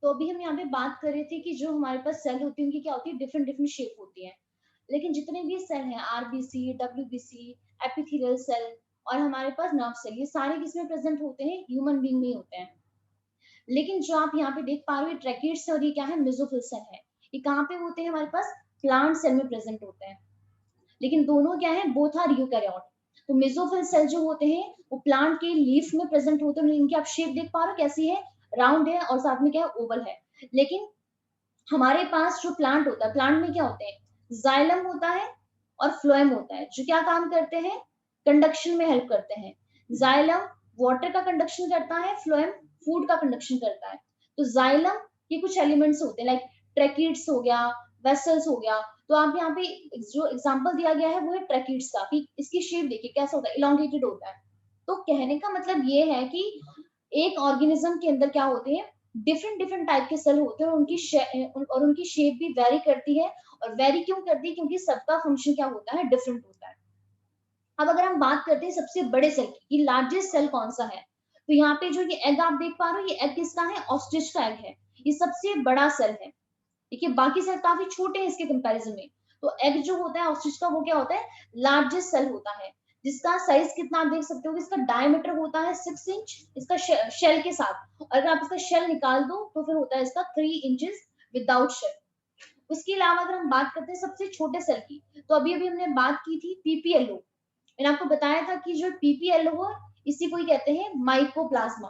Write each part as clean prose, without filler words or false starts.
तो अभी हम यहाँ पे बात कर रहे थे कि जो हमारे पास सेल होती है उनकी क्या होती है, डिफरेंट डिफरेंट शेप होती है। लेकिन जितने भी सेल हैं, आरबीसी, डब्ल्यूबीसी, एपिथेलियल सेल और हमारे पास नर्व सेल, ये सारे किसमें प्रेजेंट होते हैं, ह्यूमन बीइंग में ही होते हैं। लेकिन जो आप यहाँ पे देख पा रहे हो ट्रैकिड्स और ये क्या है, मेसोफिल सेल है। ये कहाँ पे होते हैं, हमारे पास प्लांट सेल में प्रेजेंट होते हैं। लेकिन दोनों क्या है, बोथ आर यूकैरियोट। तो मेसोफिल सेल जो होते हैं वो प्लांट के लीफ में प्रेजेंट होते हैं। इनकी आप शेप देख पा रहे हो कैसी है, राउंड है और साथ में क्या है, ओवल है। लेकिन हमारे पास जो प्लांट होता है, प्लांट में क्या होते हैं, जाइलम होता है और फ्लोएम होता है, जो क्या काम करते हैं, कंडक्शन में हेल्प करते हैं। जाइलम वाटर का कंडक्शन करता है, फ्लोएम फूड का कंडक्शन करता है। तो जाइलम के कुछ एलिमेंट्स होते हैं, लाइक ट्रैकिड्स हो गया, वेसल्स हो गया। तो आप यहाँ पे जो एग्जांपल दिया गया है वो है ट्रैकिड्स का, कि इसकी शेप देखिए कैसा होता है, इलोंगेटेड होता है। तो कहने का मतलब ये है कि एक ऑर्गेनिज्म के अंदर क्या होते हैं, डिफरेंट डिफरेंट टाइप के सेल होते हैं, और उनकी शेप भी वेरी करती है। और वेरी क्यों करती है, क्योंकि सबका फंक्शन क्या होता है, डिफरेंट होता है। अब अगर हम बात करते हैं सबसे बड़े सेल की, कि लार्जेस्ट सेल कौन सा है, तो यहाँ पे जो ये एग आप देख पा रहे हो, ये एग किसका है, ऑस्ट्रिच का एग है। ये सबसे बड़ा सेल है। देखिए बाकी सेल काफी छोटे हैं इसके कंपैरिजन में। तो एग जो होता है ऑस्ट्रिच का, वो क्या होता है, लार्जेस्ट सेल होता है, जिसका साइज कितना आप देख सकते हो कि इसका डायमीटर होता है 6 इंच, इसका शेल के साथ। अगर आप इसका शेल निकाल दो तो फिर होता है इसका 3 इंचेस विदाउट शेल। उसके अलावा अगर हम बात करते हैं सबसे छोटे सेल की, तो अभी अभी हमने बात की थी पीपीएलओ। मैंने आपको बताया था कि जो पीपीएलओ है, इसी को ही कहते हैं माइकोप्लाज्मा।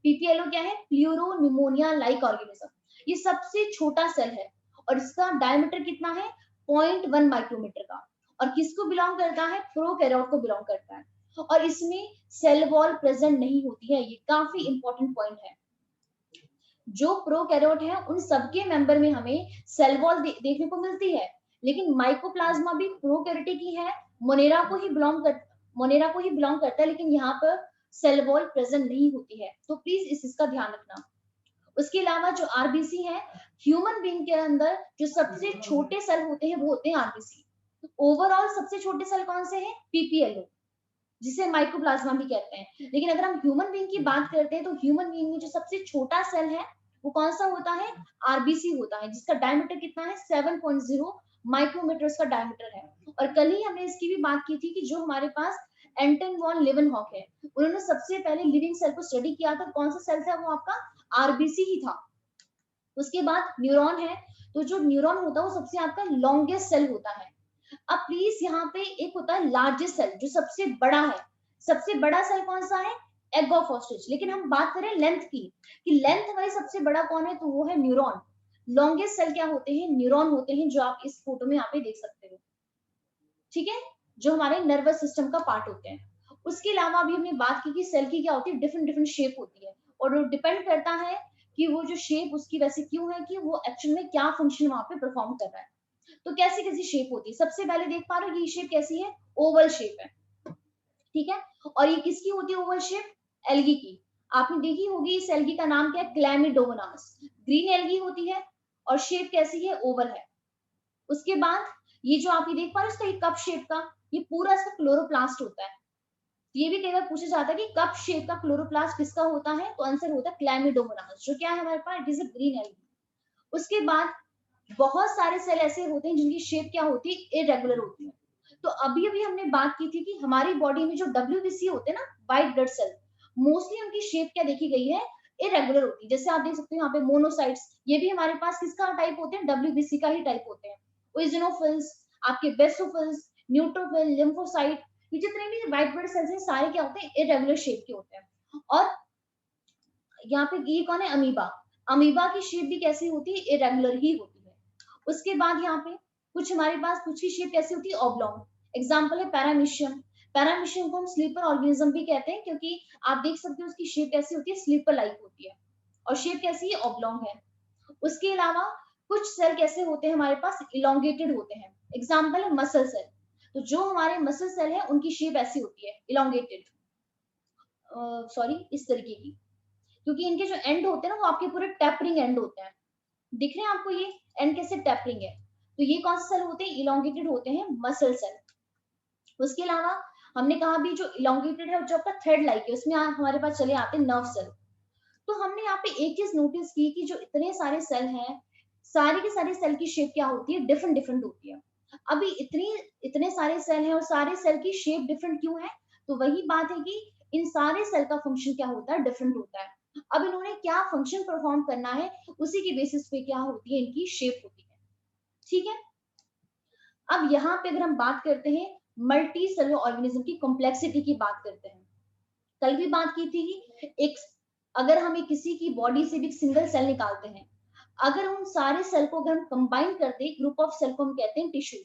पीपीएलओ क्या है, प्लूरो न्यूमोनिया लाइक ऑर्गेनिज्म। ये सबसे छोटा सेल है और इसका डायमीटर कितना है, 0.1 माइक्रोमीटर का। और किसको बिलोंग करता है, प्रोकैरियोट को बिलोंग करता है। और इसमें सेल वॉल प्रेजेंट नहीं होती है, ये काफी इंपॉर्टेंट पॉइंट है। जो प्रोकैरियोट है उन सबके मेंबर में हमें सेल वॉल देखने को मिलती है। लेकिन माइकोप्लाज्मा भी प्रोकैरियोटिक ही है, मोनेरा को ही बिलोंग करता है, लेकिन यहाँ पर सेल वॉल प्रेजेंट नहीं होती है। तो प्लीज इसका ध्यान रखना। उसके अलावा जो आरबीसी है, ह्यूमन बीइंग के अंदर जो सबसे छोटे सेल होते हैं वो होते हैं आरबीसी। ओवरऑल सबसे छोटे सेल कौन से हैं, पीपीएलओ, जिसे माइक्रोप्लाज्मा भी कहते हैं। लेकिन अगर हम ह्यूमन बीइंग की बात करते हैं तो ह्यूमन बीइंग में जो सबसे छोटा सेल है वो कौन सा होता है, आरबीसी होता है, जिसका डायमीटर कितना है, 7.0 माइक्रोमीटर उसका डायमीटर है। और कल ही हमने इसकी भी बात की थी कि जो हमारे पास एंटन वॉन लिवनहॉक है, उन्होंने सबसे पहले लिविंग सेल को स्टडी किया था। कौन सा सेल था वो, आपका आरबीसी ही था। उसके बाद न्यूरॉन है। तो जो न्यूरॉन होता है वो सबसे आपका लॉन्गेस्ट सेल होता है। अब प्लीज यहाँ पे एक होता है लार्जेस्ट सेल, जो सबसे बड़ा है। सबसे बड़ा सेल कौन सा है, एग ऑफ ऑस्ट्रिच। लेकिन हम बात करें लेंथ की, कि लेंथ वाइज सबसे बड़ा कौन है, तो वो है न्यूरॉन। लॉन्गेस्ट सेल क्या होते हैं, न्यूरॉन होते हैं, जो आप इस फोटो में यहाँ पे देख सकते हो। ठीक है, जो हमारे नर्वस सिस्टम का पार्ट होते हैं। उसके अलावा अभी हमने बात की कि सेल की क्या होती है, डिफरेंट डिफरेंट शेप होती है। और वो डिपेंड करता है कि वो जो शेप उसकी वैसे क्यों है, कि वो एक्चुअल में क्या फंक्शन वहां पे परफॉर्म कर रहा है। तो कैसी कैसी शेप होती है, सबसे पहले देख पा रहे हो ये शेप कैसी है, ओवल शेप है। ठीक है, और ये किसकी होती है ओवल शेप, एल्गी की। आपने देखी होगी इस एल्गी का नाम क्या है, क्लैमिडोमोनास। ग्रीन एल्गी होती है और शेप कैसी है, ओवल है। उसके बाद ये जो आप ये देख पा रहे हो, इसका ये कप शेप का, ये पूरा इसका क्लोरोप्लास्ट होता है। ये भी कई बार पूछा जाता है कि कप शेप का क्लोरोप्लास्ट किसका होता है, तो आंसर होता है क्लैमिडोमोनास, जो क्या है हमारे पास, it is a green algae. उसके बाद बहुत सारे सेल ऐसे होते हैं जिनकी शेप क्या होती है, इरेगुलर होती है। तो अभी अभी हमने बात की थी कि हमारी बॉडी में जो डब्ल्यूबीसी होते हैं ना, व्हाइट ब्लड सेल, मोस्टली उनकी शेप क्या देखी गई है, इरेगुलर होती है। जैसे आप देख सकते हो यहाँ पे मोनोसाइट्स, ये भी हमारे पास किसका टाइप होते हैं, डब्ल्यूबीसी का ही टाइप होते हैं। इजिनोफिल्स, आपके बेसोफिल्स, न्यूट्रोफिल, लिम्फोसाइट, ये जितने भी व्हाइट ब्लड सेल्स हैं सारे क्या होते हैं, इरेगुलर शेप के होते हैं। और यहाँ पे ये कौन है, अमीबा। अमीबा की शेप भी कैसी होती है, इरेगुलर ही होती है। उसके बाद यहाँ पे कुछ हमारे पास कुछ की शेप कैसी होती है, ऑब्लोंग। एग्जांपल है पैरामीशियम। पैरामीशियम को हम स्लीपर ऑर्गेनिज्म भी कहते हैं, क्योंकि आप देख सकते हो उसकी शेप कैसी होती है, स्लीपर लाइक होती है। और शेप कैसी है, ऑब्लोंग है। उसके अलावा कुछ सेल कैसे होते हैं हमारे पास, इलोंगेटेड होते हैं। एग्जाम्पल है मसल सेल। तो जो हमारे मसल सेल है उनकी शेप ऐसी होती है, इलोंगेटेड, सॉरी इस तरीके की। क्योंकि इनके जो एंड होते हैं ना वो आपके पूरे टेपरिंग एंड होते हैं। दिख रहे हैं आपको ये एंड कैसे टेपरिंग है। तो ये कौन से सेल होते हैं, इलोंगेटेड होते हैं, मसल सेल। उसके अलावा हमने कहा भी जो इलोंगेटेड है, जो आपका थ्रेड लाइक है, उसमें हमारे पास चले आते हैं नर्व सेल। तो हमने यहाँ पे एक चीज नोटिस की कि जो इतने सारे सेल हैं, सारे के सारे सेल की शेप क्या होती है, डिफरेंट डिफरेंट होती है। अभी इतने सारे सेल हैं और सारे सेल की शेप डिफरेंट क्यों है? तो वही बात है कि इन सारे सेल का फंक्शन क्या होता है, डिफरेंट होता है। अब इन्होंने क्या फंक्शन परफॉर्म करना है, उसी की बेसिस पे क्या होती है, इनकी शेप होती है। ठीक है। अब यहाँ पे अगर हम बात करते हैं मल्टी सेलुलर ऑर्गेनिज्म की कॉम्प्लेक्सिटी की बात करते हैं। कल भी बात की थी कि एक अगर हमें किसी की बॉडी से भी एक सिंगल सेल निकालते हैं, अगर उन सारे सेल को अगर हम कंबाइन करते हैं, ग्रुप ऑफ सेल को हम कहते हैं टिश्यू।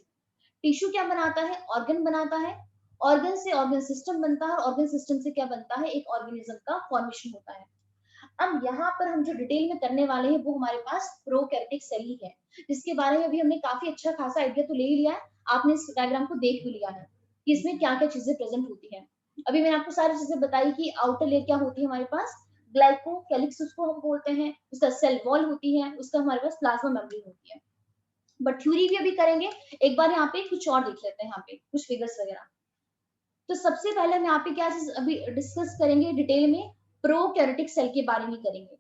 टिश्यू क्या बनाता है, ऑर्गन बनाता है। ऑर्गन से ऑर्गन सिस्टम बनता है, ऑर्गन सिस्टम से क्या बनता है, एक ऑर्गेनिज्म का फॉर्मेशन होता है। अब यहाँ पर हम जो डिटेल में करने वाले हैं वो हमारे पास प्रोकैरियोटिक सेल ही है, जिसके बारे में अभी हमने काफी अच्छा खासा आइडिया तो ले ही लिया है। आपने इस डायग्राम को देख भी लिया है कि इसमें क्या क्या चीजें प्रेजेंट होती है। अभी मैंने आपको सारी चीजें बताई कि आउटर लेयर क्या होती है हमारे पास, ग्लाइकोकैलिक्स उसको हम बोलते हैं, उसका सेल वॉल होती है, उसका हमारे पास प्लाज्मा मेम्ब्रेन होती है। बट थ्योरी भी अभी करेंगे। एक बार यहाँ पे कुछ और देख लेते हैं, यहाँ पे कुछ फिगर्स वगैरह। तो सबसे पहले हम यहाँ पे क्या चीज अभी डिस्कस करेंगे डिटेल में, प्रोकैरियोटिक सेल के बारे में करेंगे।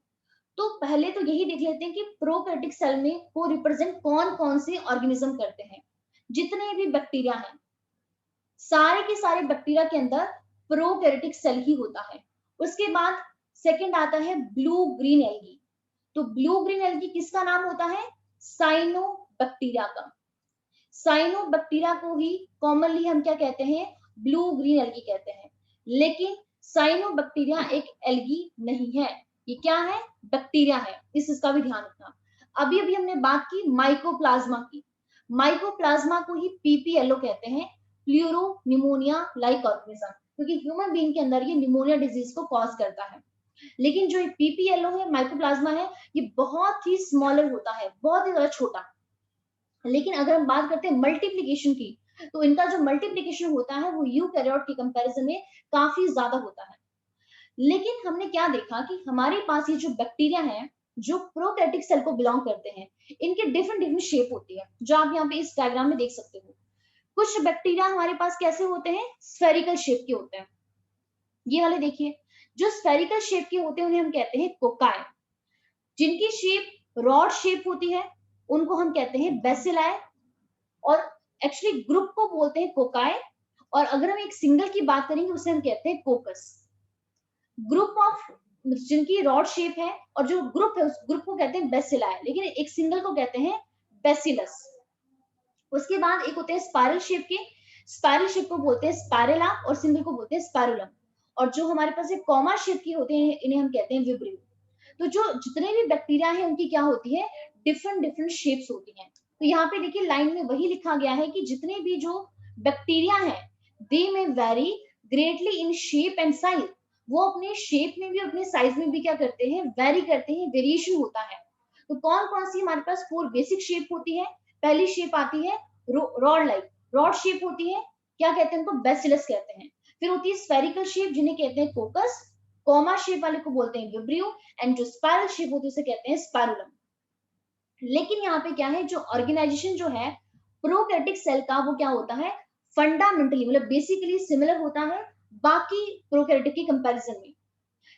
तो पहले तो यही देख लेते हैं कि प्रोकैरियोटिक सेल में को रिप्रेजेंट कौन कौन से ऑर्गेनिज्म करते हैं। जितने भी बैक्टीरिया हैं, सारे के सारे बैक्टीरिया के अंदर प्रोकैरियोटिक सेल ही होता है। उसके बाद सेकंड आता है ब्लू ग्रीन एल्गी। तो ब्लू ग्रीन एल्गी किसका नाम होता है, साइनोबैक्टीरिया का। साइनोबैक्टीरिया को ही कॉमनली हम क्या कहते हैं, ब्लू ग्रीन एल्गी कहते हैं। लेकिन साइनोबैक्टीरिया एक एल्गी नहीं है, ये क्या है, बैक्टीरिया है, इसका भी ध्यान रखना। अभी अभी हमने बात की माइकोप्लाज्मा की। माइकोप्लाज्मा को ही पीपीएलओ कहते हैं, प्लूरो निमोनिया लाइक ऑर्गेनिज्म, क्योंकि ह्यूमन बीइंग के अंदर ये निमोनिया डिजीज को कॉज करता है। लेकिन जो पीपीएलओ है, माइकोप्लाज्मा है, ये बहुत ही स्मॉलर होता है, बहुत ही ज्यादा छोटा। लेकिन अगर हम बात करते हैं मल्टीप्लीकेशन की, तो इनका जो मल्टीप्लीकेशन होता है वो यूकैरियोट की कंपैरिजन में काफी ज्यादा होता है। लेकिन हमने क्या देखा कि हमारे पास ये जो बैक्टीरिया है, जो प्रोकैरियोटिक सेल को बिलोंग करते हैं, इनके डिफरेंट डिफरेंट शेप होती है, जो आप यहाँ पे इस डायग्राम में देख सकते हो। कुछ बैक्टीरिया हमारे पास कैसे होते हैं, स्फेरिकल शेप के होते हैं। ये वाले देखिए, जो स्फेरिकल शेप के होते हैं उन्हें हम कहते हैं कोकाई। जिनकी शेप रॉड शेप होती है उनको हम कहते हैं बेसिलाई। और एक्चुअली ग्रुप को बोलते हैं कोकाई। और अगर हम एक सिंगल की बात करेंगे उसे हम कहते हैं कोकस। ग्रुप ऑफ जिनकी रॉड शेप है और जो ग्रुप है उस ग्रुप को कहते हैं बेसिलाई, लेकिन एक सिंगल को कहते हैं बेसिलस। उसके बाद एक होते हैं स्पाइरल शेप के, स्पाइरल शेप को बोलते हैं स्पाइरेला और सिंगल को बोलते हैं स्पाइरुलम। और जो हमारे पास एक कॉमा शेप के होते हैं इन्हें हम कहते हैं विब्रियो। तो जो जितने भी बैक्टीरिया हैं उनकी क्या होती है, डिफरेंट डिफरेंट शेप्स होती हैं। तो यहाँ पे देखिए लाइन में वही लिखा गया है कि जितने भी जो बैक्टीरिया हैं, दे में very greatly in shape and size. वो अपने शेप में भी अपने साइज में भी क्या करते हैं, वेरी करते हैं, वेरिएशन होता है। तो कौन कौन सी हमारे पास 4 बेसिक शेप होती है। पहली शेप आती है रॉड लाइक, रॉड शेप होती है, क्या कहते हैं उनको, बेसिलस कहते हैं। फिर होती है स्फेरिकल शेप जिन्हें कहते हैं कोकस, कॉमा शेप वाले को बोलते हैं विब्रियो, एंड जो स्पाइरल शेप होती है उसे कहते हैं स्पाइरुलम। लेकिन यहाँ पे क्या है, जो ऑर्गेनाइजेशन जो है प्रोकैरियोटिक सेल का, वो क्या होता है, फंडामेंटली मतलब बेसिकली सिमिलर होता है बाकी प्रोकैरियोटिक के कंपैरिजन में।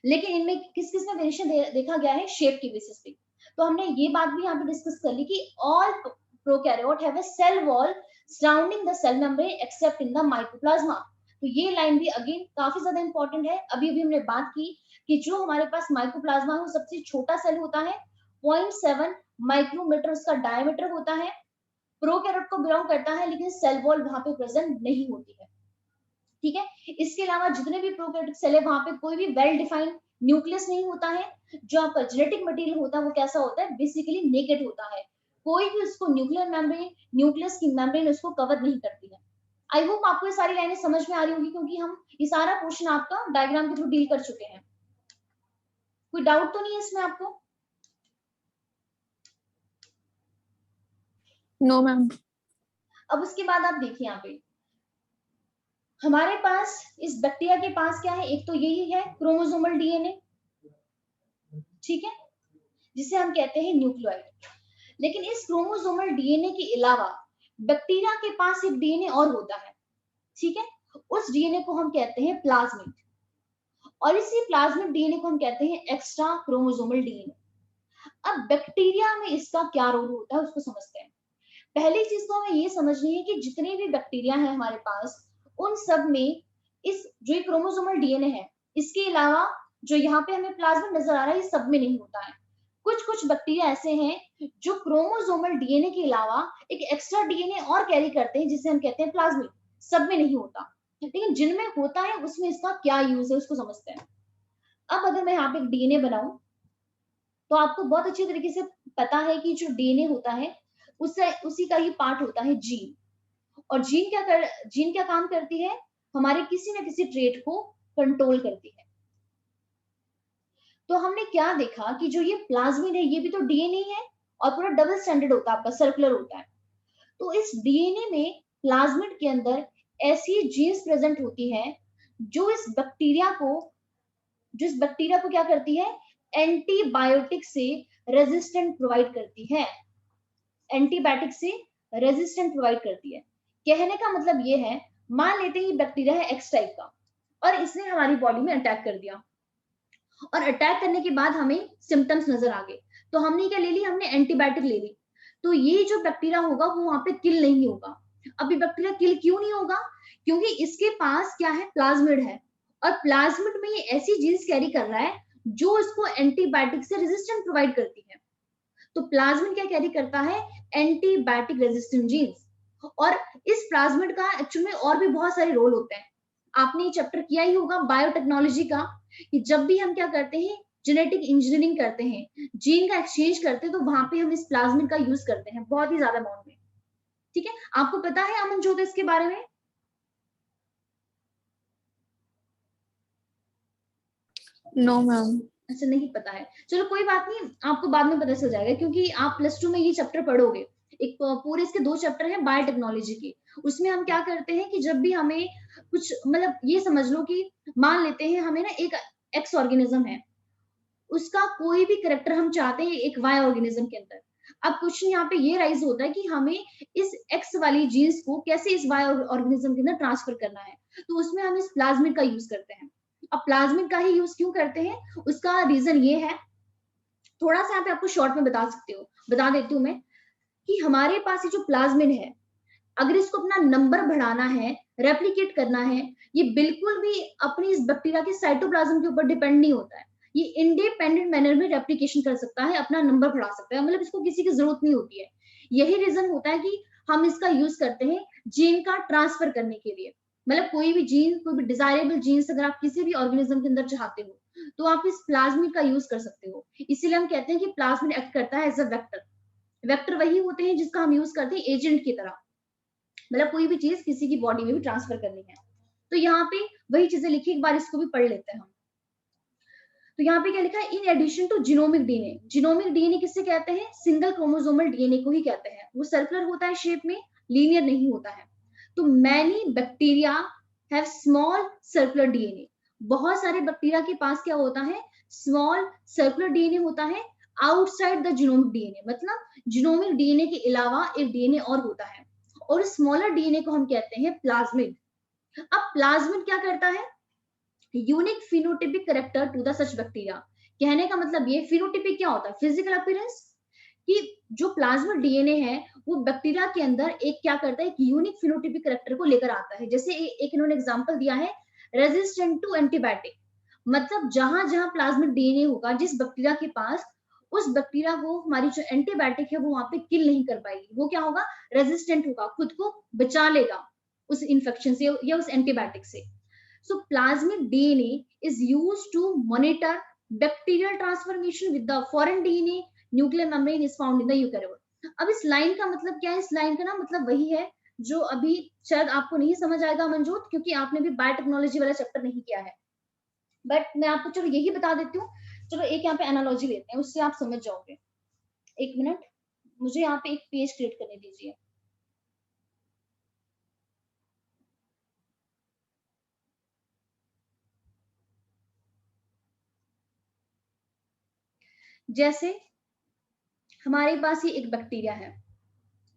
लेकिन इनमें किस किस में वेरिएशन देखा गया है, शेप की बेसिस पे। तो हमने ये बात भी यहाँ पे डिस्कस कर ली कि all prokaryote have a cell wall surrounding the cell membrane except in the mycoplasma. तो ये लाइन भी अगेन काफी ज्यादा इंपॉर्टेंट है। अभी अभी हमने बात की कि जो हमारे पास माइकोप्लाज्मा है वो सबसे छोटा सेल होता है, 0.7 माइक्रोमीटर उसका डायमीटर होता है, प्रोकैरियोट को बिलोंग करता है, लेकिन सेल वॉल वहां पे प्रेजेंट नहीं होती है। ठीक है। इसके अलावा जितने भी प्रोकैरियोटिक सेल है वहां पे कोई भी वेल डिफाइंड न्यूक्लियस नहीं होता है। जो आपका जेनेटिक मटेरियल होता है वो कैसा होता है, बेसिकली नेकेड होता है। कोई भी उसको न्यूक्लियर मेम्ब्रेन, न्यूक्लियस की मेम्ब्रेन उसको कवर नहीं करती है। आई होप आपको ये सारी लाइनें समझ में आ रही होगी, क्योंकि हम ये सारा पोर्शन आपका डायग्राम के थ्रू डील कर चुके हैं। कोई डाउट तो नहीं है इसमें आपको? No ma'am. अब उसके बाद आप देखिए यहाँ पे हमारे पास इस बैक्टीरिया के पास क्या है, एक तो यही है क्रोमोसोमल डीएनए, ठीक है, जिसे हम कहते हैं न्यूक्लियोइड। लेकिन इस क्रोमोसोमल डीएनए के अलावा बैक्टीरिया के पास एक डीएनए और होता है, ठीक है, उस डीएनए को हम कहते हैं प्लाज्मिड। और इसी प्लाज्मिक डीएनए को हम कहते हैं एक्स्ट्रा क्रोमोसोमल डीएनए। अब बैक्टीरिया में इसका क्या रोल होता है उसको समझते हैं। पहली चीज तो हमें ये समझनी है कि जितने भी बैक्टीरिया हैं हमारे पास, उन सब में इस जो क्रोमोसोमल डीएनए है, इसके अलावा जो यहाँ पे हमें प्लाज्मिड नजर आ रहा है, ये सब में नहीं होता है। कुछ कुछ बैक्टीरिया ऐसे हैं जो क्रोमोसोमल डीएनए के अलावा एक एक्स्ट्रा डीएनए और कैरी करते हैं, जिसे हम कहते हैं प्लाज्मिड। सब में नहीं होता, लेकिन जिनमें होता है उसमें इसका क्या यूज है उसको समझते हैं। अब अगर मैं यहाँ पे एक डीएनए बनाऊं, तो आपको बहुत अच्छी तरीके से पता है कि जो डीएनए होता है उससे उसी का ही पार्ट होता है जीन। और जीन क्या काम करती है, हमारे किसी न किसी ट्रेट को कंट्रोल करती है। तो हमने क्या देखा कि जो ये प्लाज्मिड है ये भी तो डीएनए है, और पूरा डबल स्टैंडर्ड होता है, आपका सर्कुलर होता है। तो इस डीएनए में प्लाज्मिड के अंदर ऐसी जीन्स प्रेजेंट होती है जो इस बैक्टीरिया को क्या करती है, एंटीबायोटिक से रेजिस्टेंट प्रोवाइड करती है। एंटीबायोटिक से रेजिस्टेंट प्रोवाइड करती है। कहने का मतलब ये है, मान लेते हैं बैक्टीरिया है एक्स टाइप का, और इसने हमारी बॉडी में अटैक कर दिया, और अटैक करने के बाद हमें सिम्टम्स नजर आ गए, तो हमने क्या ले ली, हमने एंटीबायोटिक ले ली। तो ये जो बैक्टीरिया होगा वो वहां पे किल नहीं होगा। अब ये बैक्टीरिया किल क्यों नहीं होगा, क्योंकि इसके पास क्या है, प्लाज्मिड है, और प्लाज्मिड में ये ऐसी जीन्स कैरी कर रहा है जो इसको एंटीबायोटिक से रेजिस्टेंट प्रोवाइड करती है। तो प्लाज्मिड क्या कैरी करता है, एंटीबायोटिक रेजिस्टेंट जीन्स। और इस प्लाज्मिड का एक्चुअल में और भी बहुत सारे रोल होते हैं। आपने ये चैप्टर किया ही होगा बायोटेक्नोलॉजी का, कि जब भी हम क्या करते हैं, जेनेटिक इंजीनियरिंग करते हैं, जीन का एक्सचेंज करते हैं, तो वहां पे हम इस प्लाज्मिड का यूज करते हैं बहुत ही ज्यादा अमाउंट में। ठीक है, आपको पता है अमन ज्योत इसके बारे में? No ma'am. अच्छा, नहीं पता है, चलो कोई बात नहीं, आपको बाद में पता चल जाएगा, क्योंकि आप +2 में ये चैप्टर पढ़ोगे। एक पूरे इसके 2 चैप्टर हैं बायोटेक्नोलॉजी के। उसमें हम क्या करते हैं कि जब भी हमें कुछ, मतलब ये समझ लो कि मान लेते हैं हमें ना एक एक्स ऑर्गेनिज्म है, उसका कोई भी करेक्टर हम चाहते हैं एक वाई ऑर्गेनिज्म के अंदर। अब क्वेश्चन यहाँ पे ये राइज होता है कि हमें इस एक्स वाली जीन्स को कैसे इस वाई ऑर्गेनिज्म के अंदर ट्रांसफर करना है। तो उसमें हम इस प्लाज्मिड का यूज करते हैं। अब प्लाज्मिड का ही यूज क्यों करते हैं, उसका रीजन ये है, थोड़ा सा यहाँ पे आपको शॉर्ट में बता देती हूँ मैं, कि हमारे पास ये जो प्लाज्मिड है, अगर इसको अपना नंबर बढ़ाना है, रेप्लिकेट करना है, ये बिल्कुल भी अपनी इस बैक्टीरिया के साइटोप्लाज्म के ऊपर डिपेंड नहीं होता है। ये इंडिपेंडेंट मैनर में रेप्लिकेशन कर सकता है, अपना नंबर बढ़ा सकता है, मतलब इसको किसी की जरूरत नहीं होती है। यही रीजन होता है कि हम इसका यूज करते हैं जीन का ट्रांसफर करने के लिए। मतलब कोई भी जीन, कोई भी डिजायरेबल जीन्स अगर आप किसी भी ऑर्गेनिज्म के अंदर चाहते हो, तो आप इस प्लाज्मिड का यूज कर सकते हो। इसीलिए हम कहते हैं कि प्लाज्मिड एक्ट करता है एज अ वेक्टर। वेक्टर वही होते हैं जिसका हम यूज करते हैं एजेंट की तरह, मतलब कोई भी चीज किसी की बॉडी में भी ट्रांसफर करनी है। तो यहाँ पे वही चीजें लिखी, एक बार इसको भी पढ़ लेते हैं हम। तो यहाँ पे क्या लिखा है, in addition to genomic DNA. Genomic DNA किससे कहते हैं, सिंगल क्रोमोसोमल डीएनए को ही कहते हैं। वो सर्कुलर होता है शेप में, लीनियर नहीं होता है। तो many bacteria have small circular DNA. बहुत सारे बैक्टीरिया के पास क्या होता है, स्मॉल सर्कुलर डीएनए होता है आउटसाइड द जीनोमिक डीएनए। मतलब जीनोमिक डीएनए के अलावा एक डीएनए और होता है, और स्मॉलर डीएनए को हम कहते हैं प्लाज्मिड। अब प्लाज्मिड क्या करता है, unique phenotypic character to the such bacteria. कहने का मतलब ये, फिनोटिपिक क्या होता है, फिजिकल अपीयरेंस, कि जो प्लाज्मिड डीएनए है वो बैक्टीरिया के अंदर एक क्या करता है, एक यूनिक फिनोटिपिक करेक्टर को लेकर आता है। जैसे एक इन्होंने एग्जांपल दिया है, रेजिस्टेंट टू एंटीबायोटिक। मतलब जहां जहां प्लाज्मिड डीएनए होगा जिस बैक्टीरिया के पास, उस बैक्टीरिया को हमारी जो एंटीबायोटिक है वो वहां पे किल नहीं कर पाएगी। वो क्या होगा, रेजिस्टेंट होगा, खुद को बचा लेगा उस इन्फेक्शन से या उस एंटीबायोटिक से। So plasmid DNA is used to monitor bacterial transformation with the foreign DNA. Nuclear membrane is found in the eukaryote. अब इस लाइन का मतलब क्या है, इस लाइन का ना मतलब वही है जो अभी शायद आपको नहीं समझ आएगा मंजूत, क्योंकि आपने भी बायोटेक्नोलॉजी वाला चैप्टर नहीं किया है। बट मैं आपको चलो यही बता देती हूँ। चलो एक यहाँ पे एनालॉजी लेते हैं, उससे आप समझ जाओगे। एक मिनट, मुझे यहाँ पे एक पेज क्रिएट करने दीजिए। जैसे हमारे पास ये एक बैक्टीरिया है,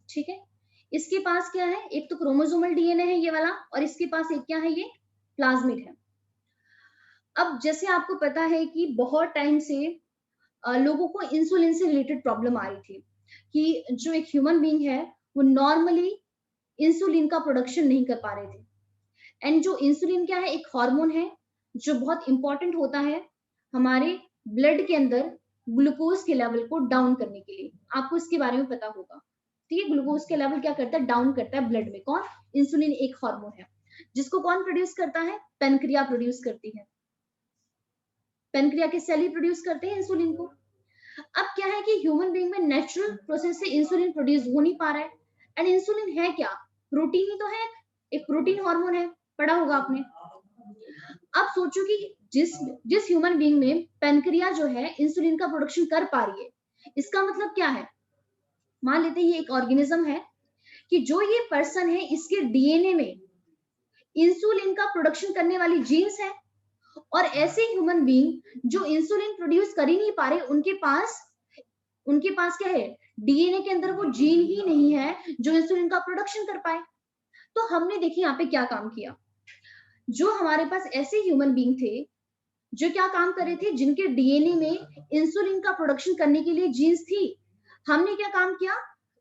ठीक है, इसके पास क्या है, एक तो क्रोमोसोमल डीएनए है ये वाला, और इसके पास एक क्या है, ये प्लाज्मिड है। अब जैसे आपको पता है कि बहुत टाइम से लोगों को इंसुलिन से रिलेटेड प्रॉब्लम आ रही थी कि जो एक ह्यूमन बीइंग है वो नॉर्मली इंसुलिन का प्रोडक्शन नहीं कर पा रहे थे। एंड जो इंसुलिन क्या है, एक हार्मोन है जो बहुत इंपॉर्टेंट होता है हमारे ब्लड के अंदर ग्लूकोज के लेवल को डाउन करने के लिए। आपको इसके बारे में पता होगा। ठीक है, ग्लूकोज के लेवल क्या करता है, डाउन करता है ब्लड में। कौन? इंसुलिन एक हार्मोन है जिसको कौन प्रोड्यूस करता है, पेनक्रिया प्रोड्यूस करती है। पेनक्रिया के सेल ही प्रोड्यूस करते हैं इंसुलिन को। अब क्या है कि ह्यूमन बीइंग में नेचुरल प्रोसेस से इंसुलिन प्रोड्यूस हो नहीं पा रहा है। एंड इंसुलिन है क्या, प्रोटीन ही तो है, एक प्रोटीन हार्मोन है, पढ़ा होगा आपने। अब सोचो कि जिस जिस ह्यूमन बीइंग में पेनक्रिया जो है इंसुलिन का प्रोडक्शन कर पा रही है, इसका मतलब क्या है, मान लेते हैं ये एक ऑर्गेनिज्म है कि जो ये पर्सन है इसके डीएनए में इंसुलिन का प्रोडक्शन करने वाली जीन्स है, और ऐसे ह्यूमन बीइंग जो इंसुलिन प्रोड्यूस कर ही नहीं पा रहे, उनके पास क्या है, डीएनए के अंदर वो जीन ही नहीं है जो इंसुलिन का प्रोडक्शन कर पाए। तो हमने देखिए यहाँ पे क्या काम किया, जो हमारे पास ऐसे ह्यूमन बीइंग थे जो क्या काम कर रहे थे, जिनके डीएनए में इंसुलिन का प्रोडक्शन करने के लिए जीन्स थी, हमने क्या काम किया,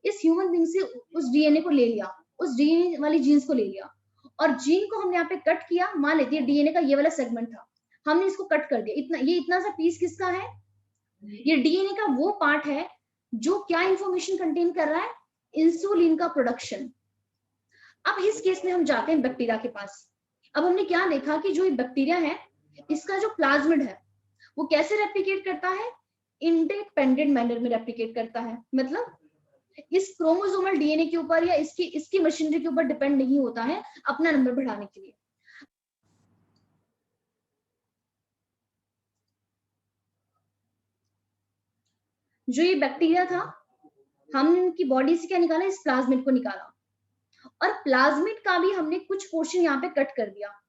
इस ह्यूमन बीइंग से उस डीएनए को ले लिया, उस डीएनए वाली जीन्स को ले लिया, और जीन को हमने यहाँ पे कट किया। मान लेते हैं डीएनए का ये वाला सेगमेंट था, हमने इसको कट कर दिया। इतना सा पीस किसका है, ये डीएनए का वो पार्ट है जो क्या इंफॉर्मेशन कंटेन कर रहा है, इंसुलिन का प्रोडक्शन। अब इस केस में हम जाते हैं बैक्टीरिया के पास। अब हमने क्या देखा कि जो ये बैक्टीरिया है इसका जो प्लाज्मिड है वो कैसे रेप्लिकेट करता है, इंडिपेंडेंट मैनर में रेप्लिकेट करता है। मतलब इस क्रोमोसोमल डीएनए के ऊपर या इसकी मशीनरी के ऊपर डिपेंड नहीं होता है अपना नंबर बढ़ाने के लिए। जो ये बैक्टीरिया था, हमने उनकी बॉडी से क्या निकाला, इस प्लाज्मिड को निकाला, और प्लाज्मिड का भी हमने कुछ पोर्शन यहाँ पे कट कर दिया,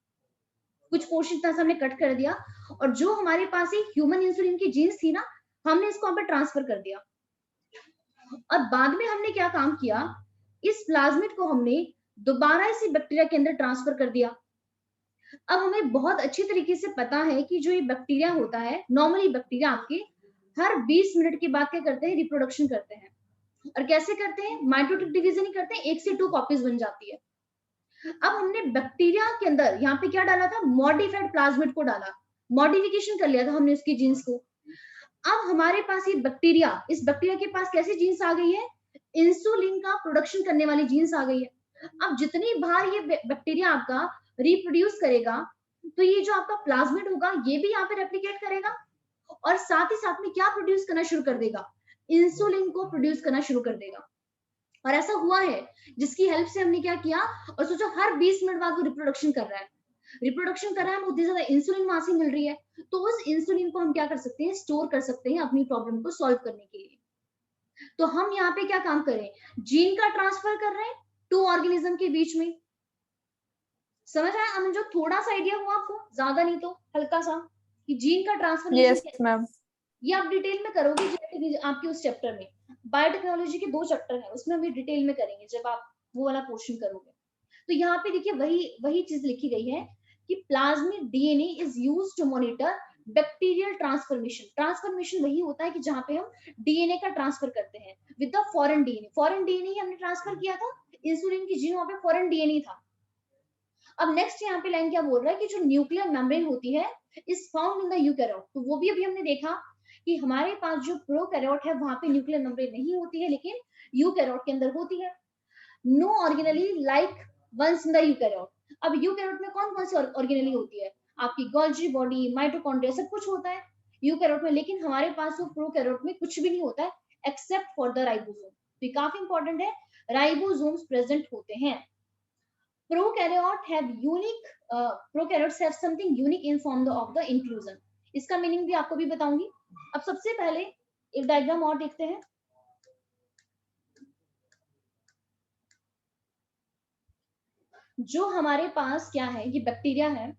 कुछ पोर्शन इतना सा हमने कट कर दिया, और जो हमारे पास एक ह्यूमन इंसुलिन की जीन्स थी ना, हमने इसको यहाँ पे ट्रांसफर कर दिया। और बाद में हमने क्या काम किया, इस प्लाज्मिड को हमने दोबारा इसी बैक्टीरिया के अंदर ट्रांसफर कर दिया। अब हमें बहुत अच्छी तरीके से पता है कि जो ये बैक्टीरिया होता है, नॉर्मली बैक्टीरिया आपके हर 20 मिनट के बाद क्या करते हैं, रिप्रोडक्शन करते हैं। और कैसे करते हैं, माइटोटिक डिवीजन ही करते हैं, 1 से 2 कॉपीज बन जाती है। अब हमने बैक्टीरिया के अंदर यहाँ पे क्या डाला था, मॉडिफाइड प्लाज्मिड को डाला, मॉडिफिकेशन कर लिया था हमने उसकी जीन्स को। अब हमारे पास ये बैक्टीरिया, इस बैक्टीरिया के पास कैसी जीन्स आ गई है, इंसुलिन का प्रोडक्शन करने वाली जीन्स आ गई है। अब जितनी बार ये बैक्टीरिया आपका रिप्रोड्यूस करेगा, तो ये जो आपका प्लाज्मिड होगा ये भी यहाँ पे रेप्लिकेट करेगा, और साथ ही साथ में क्या प्रोड्यूस करना शुरू कर देगा, इंसुलिन को प्रोड्यूस करना शुरू कर देगा। और ऐसा हुआ है जिसकी हेल्प से हमने क्या किया, और सोचो हर 20 मिनट बाद वो रिप्रोडक्शन कर रहा है, उतनी ज्यादा इंसुलिन वहां से मिल रही है, तो उस इंसुलिन को हम क्या कर सकते हैं, स्टोर कर सकते हैं अपनी प्रॉब्लम को सॉल्व करने के लिए। तो हम यहाँ पे क्या काम करें, जीन का ट्रांसफर कर रहे हैं 2 ऑर्गेनिज्म के बीच में। समझ आया अमन, जो थोड़ा सा आइडिया हुआ आपको, ज्यादा नहीं तो हल्का सा, कि जीन का ट्रांसफॉर्मेशन Yes, मैम। ये आप डिटेल में करोगे आपके उस चैप्टर में। बायोटेक्नोलॉजी के 2 चैप्टर हैं, उसमें हम डिटेल में करेंगे जब आप वो वाला पोर्शन करोगे। तो यहाँ पे देखिए वही चीज लिखी गई है कि plasmid DNA is used to monitor bacterial transformation वही होता है कि जहाँ पे हम डीएनए का ट्रांसफर करते हैं विद द फॉरेन डीएनए ही हमने ट्रांसफर किया था, इंसुलिन की जीन वहां पे फॉरेन डीएनए था। अब नेक्स्ट यहाँ पे लाइन क्या बोल रहा है कि जो न्यूक्लियर मेम्ब्रेन होती है is found in the eukaryote. तो वो भी अभी हमने देखा कि हमारे पास जो प्रोकैरियोट है वहां पे न्यूक्लियर मेम्ब्रेन नहीं होती है, लेकिन यूकैरियोट के अंदर होती है। No organelle like ones in the eukaryote. अब यूकैरियोट में कौन कौन सी ऑर्गेनेली होती है, आपकी गोल्जी बॉडी, माइटोकॉन्ड्रिया, सब कुछ होता है यूकैरियोट में, लेकिन हमारे पास वो प्रोकैरियोट में कुछ भी नहीं होता है एक्सेप्ट फॉर द राइबोसोम। तो ये काफी इंपॉर्टेंट है, राइबोसोम्स प्रेजेंट होते हैं। Prokaryotes have something unique in form of the inclusion। इसका मीनिंग भी आपको भी बताऊंगी। अब सबसे पहले एक डायग्राम और देखते हैं। जो हमारे पास क्या है, ये बैक्टीरिया है,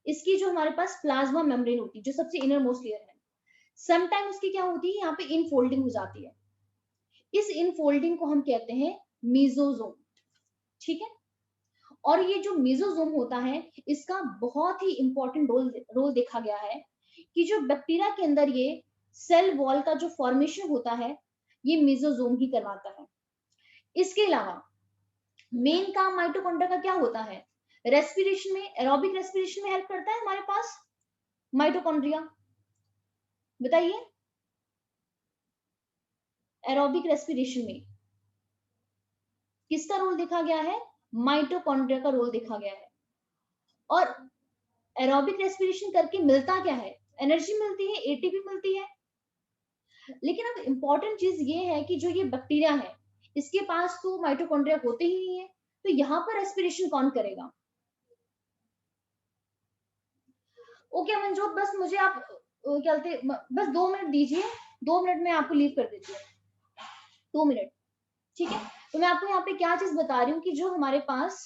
इसकी जो हमारे पास प्लाज्मा मेम्ब्रेन होती है जो सबसे इनर मोस्ट लेयर है, समटाइम उसकी क्या होती है, यहाँ पे इनफोल्डिंग हो जाती है। इस इनफोल्डिंग को हम कहते हैं मीजोजोम। ठीक है, और ये जो मेसोजोम होता है इसका बहुत ही इंपॉर्टेंट रोल देखा गया है कि जो बैक्टीरिया के अंदर ये सेल वॉल का जो फॉर्मेशन होता है ये मेसोजोम ही करवाता है। इसके अलावा मेन काम माइटोकॉन्ड्रिया का क्या होता है? रेस्पिरेशन में, एरोबिक रेस्पिरेशन में हेल्प करता है हमारे पास माइटोकॉन्ड्रिया। बताइए, एरोबिक रेस्पिरेशन में किसका रोल देखा गया है? माइटोकॉन्ड्रिया का रोल देखा गया है। और एरोबिक रेस्पिरेशन करके मिलता क्या है? एनर्जी मिलती है, एटीपी मिलती है। लेकिन अब इंपॉर्टेंट चीज ये है कि जो ये बैक्टीरिया है इसके पास तो माइटोकॉन्ड्रिया होते ही नहीं है, तो यहाँ पर रेस्पिरेशन कौन करेगा? ओके मनजोत, बस मुझे आप क्या बोलते बस 2 मिनट दीजिए, 2 मिनट में आपको लीव कर देती हूँ, 2 मिनट, ठीक है? तो मैं आपको यहाँ पे क्या चीज बता रही हूँ कि जो हमारे पास,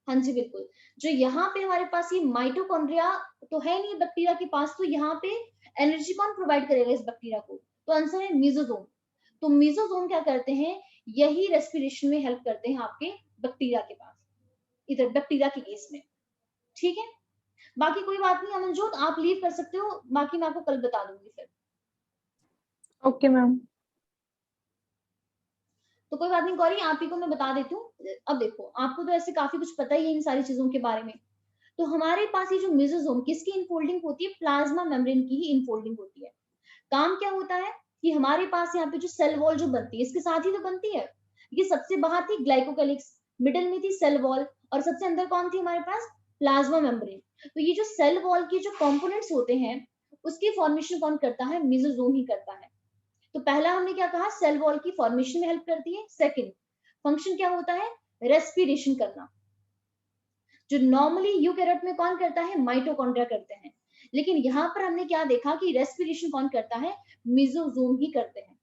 हाँ जी बिल्कुल, जो यहाँ पे हमारे पास ये माइटोकॉन्ड्रिया तो है नहीं बैक्टीरिया के पास, तो यहाँ पे एनर्जी कौन प्रोवाइड करेगा इस बैक्टीरिया को? तो आंसर है मेसोजोम। तो मेसोजोम क्या करते हैं? यही रेस्पिरेशन में हेल्प करते हैं आपके बैक्टीरिया के पास, इधर बैक्टीरिया के केस में, ठीक है? बाकी कोई बात नहीं अमनजोत, आप लीव कर सकते हो, बाकी मैं आपको कल बता दूंगी फिर। Okay ma'am. तो कोई बात नहीं गौरी, आप ही को मैं बता देती हूँ। अब देखो, आपको तो ऐसे काफी कुछ पता ही है इन सारी चीजों के बारे में। तो हमारे पास ये जो मेसोजोम किसकी इनफोल्डिंग होती है? प्लाज्मा मेम्ब्रेन की ही इनफोल्डिंग होती है। काम क्या होता है कि हमारे पास यहाँ पे जो सेल वॉल जो बनती है इसके साथ ही तो बनती है। ये सबसे बाहर थी ग्लाइकोकैलिक्स, मिडल में थी सेल वॉल, और सबसे अंदर कौन थी हमारे पास? Plasma membrane. तो ये जो सेल वॉल के जो कंपोनेंट्स होते हैं उसकी फॉर्मेशन कौन करता है? मेसोजोम ही करता है। तो पहला हमने क्या कहा? सेल वॉल की फॉर्मेशन में हेल्प करती है। सेकंड फंक्शन क्या होता है? रेस्पिरेशन करना, जो नॉर्मली यूकैरियोट में कौन करता है? माइटोकॉन्ड्रिया करते हैं। लेकिन यहाँ पर हमने क्या देखा कि रेस्पिरेशन कौन करता है? मेसोजोम ही करते हैं।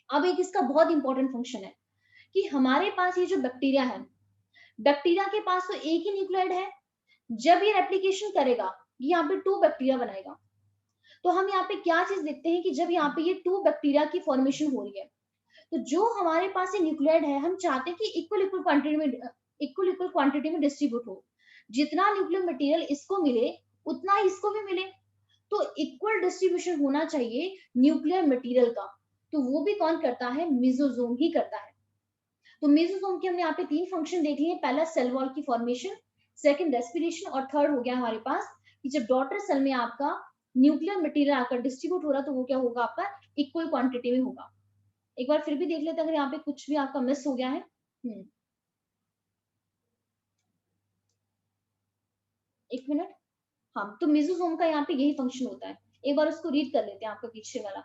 अब एक इसका बहुत इंपॉर्टेंट फंक्शन है कि हमारे पास ये जो बैक्टीरिया है, बैक्टीरिया के पास तो एक ही न्यूक्लियोइड है, जब ये रेप्लिकेशन करेगा ये यहाँ पे 2 बैक्टीरिया बनाएगा। तो हम यहाँ पे क्या चीज देखते हैं कि जब यहाँ पे ये 2 बैक्टीरिया की फॉर्मेशन हो रही है, तो जो हमारे पास ये न्यूक्लियोइड है हम चाहते हैं कि इक्वल क्वांटिटी में डिस्ट्रीब्यूट हो। जितना न्यूक्लियर मटेरियल इसको मिले उतना ही इसको भी मिले, तो इक्वल डिस्ट्रीब्यूशन होना चाहिए न्यूक्लियर मटेरियल का। तो वो भी कौन करता है? मेसोजोम ही करता है। तो मेसोजोम के हमने यहाँ पे 3 फंक्शन देख लिए। पहला सेल वॉल की फॉर्मेशन, सेकंड रेस्पिरेशन, और थर्ड हो गया हमारे पास कि जब डॉटर सेल में आपका न्यूक्लियर मटेरियल आकर डिस्ट्रीब्यूट हो रहा तो वो क्या होगा? आपका इक्वल क्वांटिटी में होगा। एक बार फिर भी देख लेते हैं अगर यहाँ पे कुछ भी आपका मिस हो गया है। एक मिनट। हाँ, तो मेसोजोम का यहाँ पे यही फंक्शन होता है। एक बार उसको रीड कर लेते हैं आपका पीछे वाला।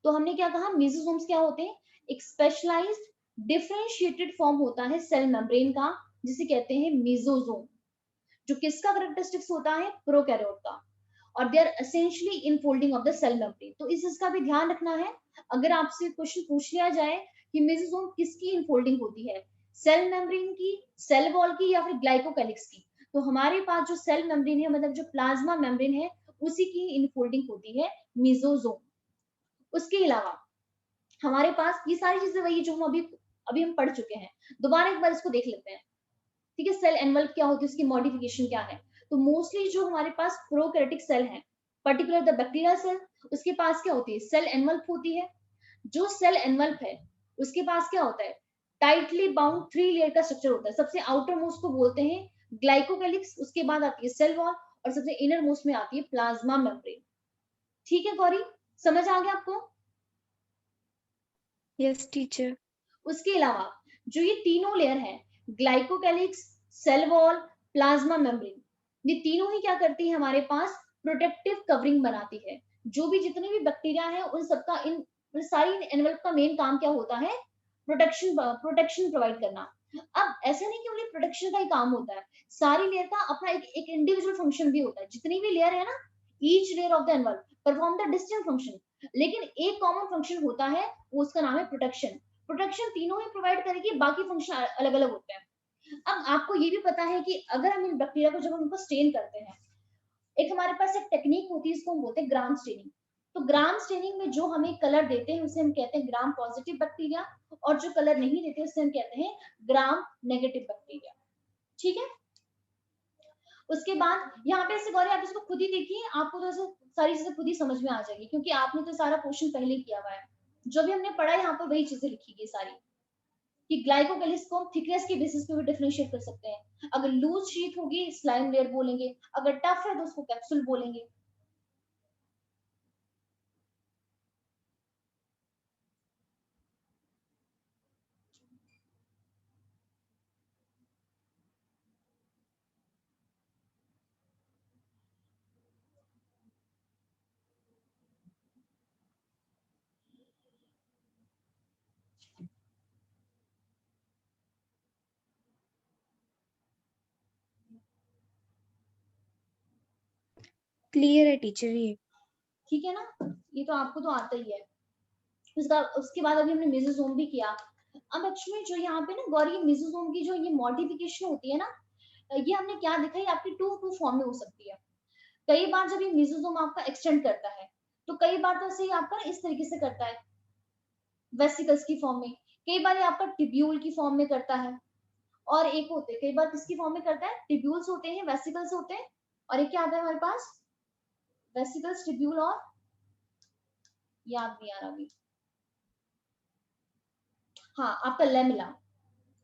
तो हमने क्या कहा? मेसोजोम्स क्या होते हैं? एक स्पेशलाइज्ड डिफरेंशिएटेड फॉर्म होता है सेल मेम्ब्रेन का, जिसे कहते हैं मेसोजोम, जो किसका कैरेक्टरिस्टिक्स होता है? प्रोकैरियोट का। और they are essentially infolding of the cell membrane. तो इसका भी ध्यान रखना है, अगर आपसे क्वेश्चन पूछ लिया जाए कि मेसोजोम किसकी इनफोल्डिंग होती है, सेल मेम्ब्रेन की, सेल वॉल की, या फिर ग्लाइकोकैलिक्स की, तो हमारे पास जो सेल मेम्ब्रेन है, मतलब जो प्लाज्मा मेम्ब्रेन है, उसी की इनफोल्डिंग होती है मेसोजोम। उसके अलावा हमारे पास ये सारी चीजें वही जो हम अभी अभी हम पढ़ चुके हैं, दोबारा एक बार इसको देख लेते हैं, ठीक है? सेल एनवल्प क्या होती है, उसकी मॉडिफिकेशन क्या है? तो मोस्टली जो हमारे पास प्रोकैरियोटिक सेल है, पर्टिकुलर द बैक्टीरिया सेल, उसके पास क्या होती है? सेल एनवल्प होती है। जो सेल एनवल्प है उसके पास क्या होता है? टाइटली बाउंड 3 लेयर का स्ट्रक्चर होता है। सबसे आउटर मोस्ट को बोलते हैं ग्लाइकोकैलिक्स, उसके बाद आती है सेल वॉल, और सबसे इनर मोस्ट में आती है प्लाज्मा मेम्ब्रेन। ठीक है गौरी, समझ आ गया आपको? Yes teacher. उसके अलावा जो ये तीनों लेयर है, glycocalyx, cell wall, plasma membrane, ये तीनों ही क्या करती है? हमारे पास प्रोटेक्टिव कवरिंग बनाती है। जो भी जितने भी बैक्टीरिया है उन सबका, इन सारी एनवल्प का मेन काम क्या होता है? प्रोटेक्शन प्रोवाइड करना। अब ऐसा नहीं कि ओनली प्रोटेक्शन का ही काम होता है, सारी लेयर का अपना एक इंडिविजुअल फंक्शन भी होता है। जितनी भी लेयर है ना, each layer of the envelope perform the distinct function, लेकिन एक कॉमन फंक्शन होता है, वो उसका नाम है प्रोटेक्शन। प्रोटेक्शन तीनों ही प्रोवाइड करेगी, बाकी फंक्शन अलग अलग होते हैं। अब आपको ये भी पता है कि अगर हम इन बैक्टीरिया को जब हम उनको स्टेन करते हैं, एक हमारे पास एक टेक्निक होती है, इसको हम बोलते हैं ग्राम स्टेनिंग। तो ग्राम स्टेनिंग में जो हमें कलर देते हैं उसे हम कहते हैं ग्राम पॉजिटिव बैक्टीरिया, और जो कलर नहीं देते उसे हम कहते हैं ग्राम नेगेटिव बैक्टीरिया। ठीक है, उसके बाद यहाँ पे ऐसे गौरी आप इसको खुद ही देखिए, आपको तो ऐसे सारी चीजें खुद ही समझ में आ जाएगी, क्योंकि आपने तो सारा क्वेश्चन पहले ही किया हुआ है। जो भी हमने पढ़ा है यहाँ पर वही चीजें लिखी गई सारी, कि ग्लाइकोकेलिस को हम थिकनेस के बेसिस पे भी डिफरेंशिएट कर सकते हैं। अगर लूज शीट होगी स्लाइम लेयर बोलेंगे, अगर टफ है तो उसको कैप्सूल बोलेंगे। क्लियर है टीचर ये। ठीक है ना, ये तो आपको तो आता ही है। उसके बाद अभी हमने मेसोसोम भी किया। अब एक्चुअली जो यहाँ पे ना गौरी मेसोसोम की जो ये मॉडिफिकेशन होती है ना, ये हमने क्या देखा है आपकी टू टू फॉर्म में हो सकती है। कई बार जब ये मेसोसोम आपका एक्सटेंड करता है तो कई बार तो ऐसे ही आपका इस तरीके से करता है वेसिकल्स की फॉर्म में, कई बार ये आपका टिब्यूल की फॉर्म में करता है, और एक होते हैं कई बार किसकी फॉर्म में करता है, टिब्यूल्स होते हैं, वेसिकल्स होते हैं, और एक क्या आता है हमारे पास, वेसिकल्स, टिब्यूल, और याद नहीं आ रहा अभी, हाँ आपका लेमिला।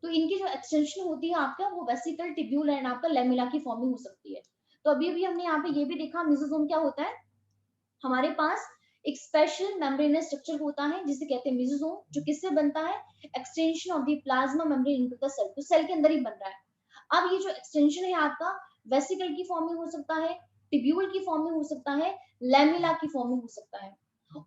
तो इनकी जो एक्सटेंशन होती है आपका वो वेसिकल, टिब्यूल एंड आपका लेमिला की फॉर्म में हो सकती है। तो अभी अभी हमने यहाँ पे ये भी देखा मेसोसोम क्या होता है, हमारे पास एक स्पेशल मेम्ब्रेनस स्ट्रक्चर होता है जिसे कहते हैं मेसोसोम, जो किससे बनता है, extension of the plasma membrane into the cell, तो सेल के अंदर ही बन रहा है। अब ये जो एक्सटेंशन है आपका वेसिकल की फॉर्म में हो सकता है, टिब्यूल की फॉर्म में हो सकता है, लेमिला की फॉर्म में हो सकता है।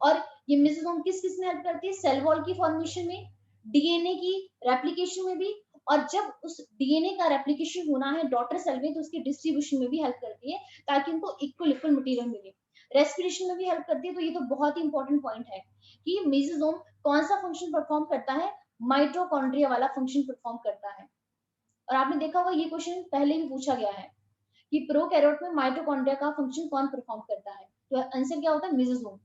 और ये मेसोसोम किस किस में हेल्प करती है, सेल वॉल की फॉर्मेशन में, डीएनए की रेप्लिकेशन में भी, और जब उस डीएनए का रेप्लिकेशन होना है डॉटर सेल में तो उसके डिस्ट्रीब्यूशन में भी हेल्प करती है, ताकि उनको इक्वल इक्वल मटेरियल मिले। रेस्पिरेशन में भी हेल्प करती है। तो ये तो बहुत ही इंपॉर्टेंट पॉइंट है कि मेसोसोम कौन सा फंक्शन परफॉर्म करता है, माइटोकॉन्ड्रिया वाला फंक्शन परफॉर्म करता है। और आपने देखा होगा ये क्वेश्चन पहले भी पूछा गया है कि प्रोकैरियोट में माइटोकॉन्ड्रिया का फंक्शन कौन परफॉर्म करता है, तो आंसर क्या होता है, मेसोसोम।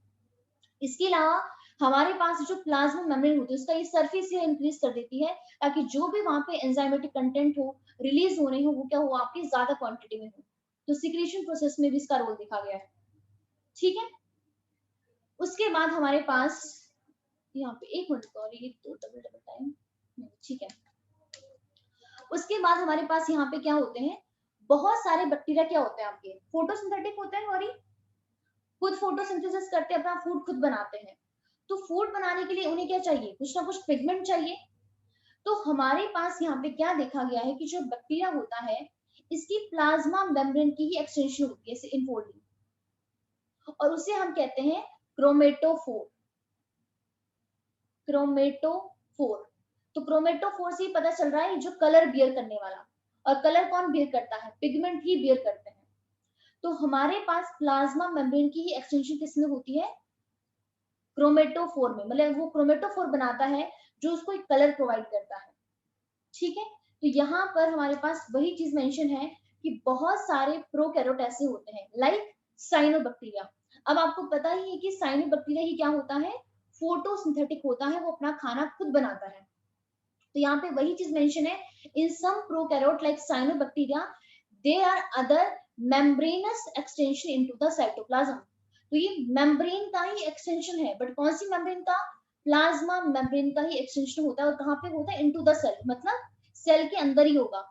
इसके अलावा हमारे पास जो प्लाज्मा मेम्ब्रेन होती है उसका ये सरफेस ये इंक्रीज कर देती है, ताकि जो भी वहां पे एंजाइमेटिक कंटेंट हो, रिलीज हो रहे हो, वो क्या हो आपकी ज्यादा क्वांटिटी में हो। तो सिक्रीशन प्रोसेस में भी इसका रोल देखा गया है। ठीक है, उसके बाद हमारे पास यहाँ पे एक मिनट और ये तो डबल डबल टाइम, ठीक है। उसके बाद हमारे पास यहाँ पे क्या होते हैं, बहुत सारे बैक्टीरिया क्या होते हैं आपके, फोटोसिंथेटिक होते हैं और खुद फोटोसिंथेसिस करते हैं, अपना फूड खुद बनाते हैं। तो फूड बनाने के लिए उन्हें क्या चाहिए, कुछ ना कुछ पिगमेंट चाहिए। तो हमारे पास यहाँ पे क्या देखा गया है कि जो बैक्टीरिया होता है इसकी प्लाज्मा मेम्ब्रेन की ही एक्सटेंशन होती है इनफोल्डिंग, और उसे हम कहते हैं क्रोमेटोफोर। क्रोमेटोफोर, तो क्रोमेटोफोर से ही पता चल रहा है जो कलर बियर करने वाला, और कलर कौन बियर करता है, पिगमेंट ही बियर करते हैं। तो हमारे पास प्लाज्मा मेम्ब्रेन की ही एक्सटेंशन किसमें होती है, क्रोमेटोफोर में, मतलब वो क्रोमेटोफोर बनाता है जो उसको एक कलर प्रोवाइड करता है। ठीक है, तो यहाँ पर हमारे पास वही चीज मेंशन है कि बहुत सारे प्रोकैरियोट ऐसे होते हैं लाइक साइनोबैक्टीरिया। अब आपको पता ही है कि साइनोबैक्टीरिया ही क्या होता है, फोटोसिंथेटिक होता है, वो अपना खाना खुद बनाता है। तो यहाँ पे वही चीज मेंशन है, in some prokaryote like cyanobacteria there are other membranous extension into the cytoplasm. तो ये मेम्ब्रेन का ही एक्सटेंशन है, बट कौन सी मेम्ब्रेन का, प्लाज्मा मेम्ब्रेन का ही एक्सटेंशन होता है, और कहाँ पे होता है, इनटू द सेल, मतलब सेल के अंदर ही होगा,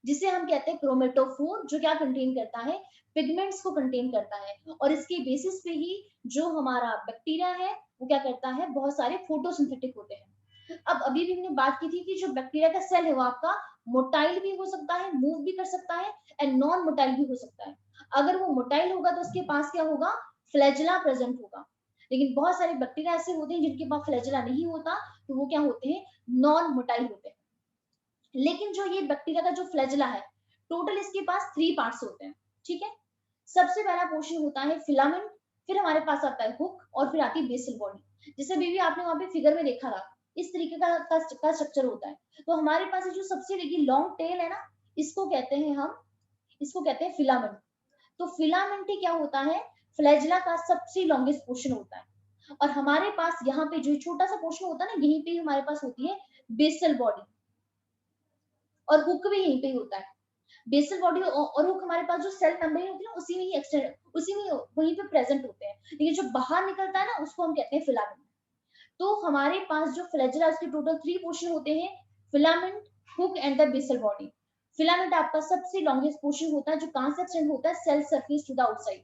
जिसे हम कहते हैं क्रोमेटोफोर, जो क्या कंटेन करता है, पिगमेंट्स को कंटेन करता है। और इसके बेसिस पे ही जो हमारा बैक्टीरिया है वो क्या करता है, बहुत सारे फोटोसिंथेटिक होते हैं। अब अभी भी हमने बात की थी कि जो बैक्टीरिया का सेल है वो आपका मोटाइल भी हो सकता है, मूव भी कर सकता है, एंड नॉन मोटाइल भी हो सकता है। अगर वो मोटाइल होगा तो उसके पास क्या होगा, फ्लैजिला प्रेजेंट होगा। लेकिन बहुत सारे बैक्टीरिया ऐसे होते हैं जिनके पास फ्लैजिला नहीं होता, तो वो क्या होते हैं, नॉन मोटाइल होते हैं। लेकिन जो ये बैक्टीरिया का जो फ्लैजिला है, टोटल इसके पास 3 पार्ट्स होते हैं। ठीक है, सबसे पहला पोर्शन होता है फिलामेंट, फिर हमारे पास आता है हुक, और फिर आती है बेसल बॉडी। जैसे अभी भी आपने वहां पे फिगर में देखा था, इस तरीके का स्ट्रक्चर होता है। तो हमारे पास जो सबसे देखिए लॉन्ग टेल है ना, इसको कहते हैं हम, इसको कहते हैं फिलामेंट। तो फिलामेंट ही क्या होता है, फ्लैजिला का सबसे लॉन्गेस्ट पोर्शन होता है, और हमारे पास यहाँ पे जो छोटा सा पोर्शन होता है ना, यहीं पे हमारे पास होती है बेसल बॉडी, और हुक भी यहीं पे ही होता है। बेसल बॉडी और हुक हमारे पास जो सेल मेम्ब्रेन होती है ना, उसी में ही एक्सटेंड, उसी में वहीं पे प्रेजेंट होते हैं, लेकिन जो बाहर निकलता है ना, उसको हम कहते हैं फिलामेंट। तो हमारे पास जो फ्लैजिला, उसके टोटल 3 पोर्शन होते हैं, filament, hook and the basal body. Filament आपका सबसे लॉन्गेस्ट पोर्शन होता है, जो कहां से एक्सटेंड होता है, cell surface to the outside.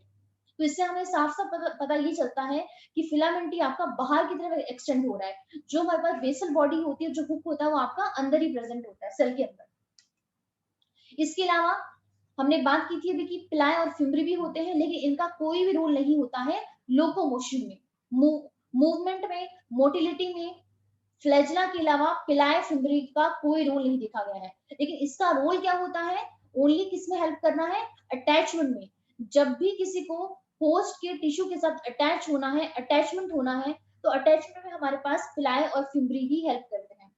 तो इससे हमें साफ साफ पता ये चलता है कि फिलामेंट ही आपका बाहर की तरफ एक्सटेंड हो रहा है, जो हमारे पास बेसल बॉडी होती है, जो हुक होता है, वो आपका अंदर ही प्रेजेंट होता है, सेल के अंदर। इसके अलावा हमने बात की थी अभी कि पिलाए और फिम्बरी भी होते हैं, लेकिन इनका कोई भी रोल नहीं होता है लोकोमोशन में, मूवमेंट में, मोटिलिटी में। फ्लैजिला के अलावा पिलाए फिम्बरी का कोई रोल नहीं देखा गया है, लेकिन इसका रोल क्या होता है, ओनली किसमें हेल्प करना है, अटैचमेंट में। जब भी किसी को होस्ट के टिश्यू के साथ अटैच होना है, अटैचमेंट होना है, तो अटैचमेंट में हमारे पास पिलाए और फिम्बरी ही हेल्प करते हैं।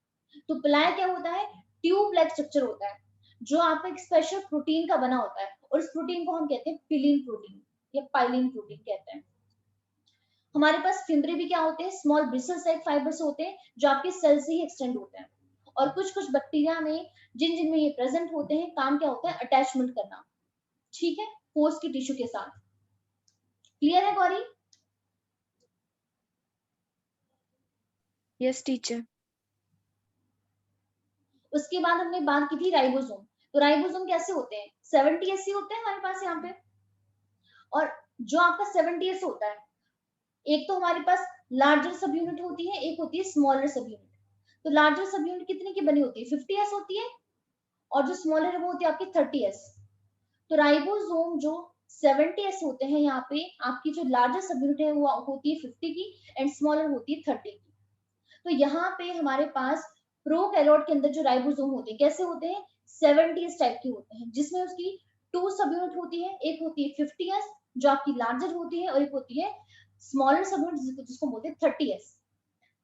तो पिलाए क्या होता है, ट्यूब लाइक स्ट्रक्चर होता है, जो आपका एक स्पेशल प्रोटीन का बना होता है, और इस प्रोटीन को हम कहते हैं पिलिन प्रोटीन या पाइलिन प्रोटीन कहते हैं। हमारे पास फिम्बरी भी क्या होते हैं, स्मॉल ब्रिसल्स लाइक फाइबर्स होते हैं, जो आपके सेल से ही एक्सटेंड होते हैं। और कुछ कुछ बैक्टीरिया में जिन में ये प्रेजेंट होते हैं, काम क्या होता है, अटैचमेंट करना, ठीक है, होस्ट की टिश्यू के साथ। क्लियर है गौरी? Yes teacher. उसके बाद हमने बात की थी राइबोसोम। तो राइबोसोम कैसे होते हैं, 70 होते हैं हमारे पास यहाँ पे। और जो आपका 70 होता है, एक तो हमारे पास लार्जर सब यूनिट होती है, एक होती है स्मॉलर सब यूनिट। तो लार्जर सब यूनिट कितने की बनी होती है, 50s होती है, और जो स्मॉलर है वो होती है आपकी 30s। तो राइबोसोम जो 70s होते हैं, यहाँ पे आपकी जो लार्जर सब यूनिट है वो होती है 50 की, एंड स्मॉलर होती है 30 की। तो यहाँ पे हमारे पास प्रोकैरियोट के अंदर जो राइबोसोम होते हैं, कैसे होते हैं, 70s टाइप के होते हैं, जिसमें उसकी 2 सब यूनिट होती है, एक होती है 50s जो आपकी लार्जर होती है, और एक होती है स्मॉलर सब यूनिट जिसको बोलते हैं 30s।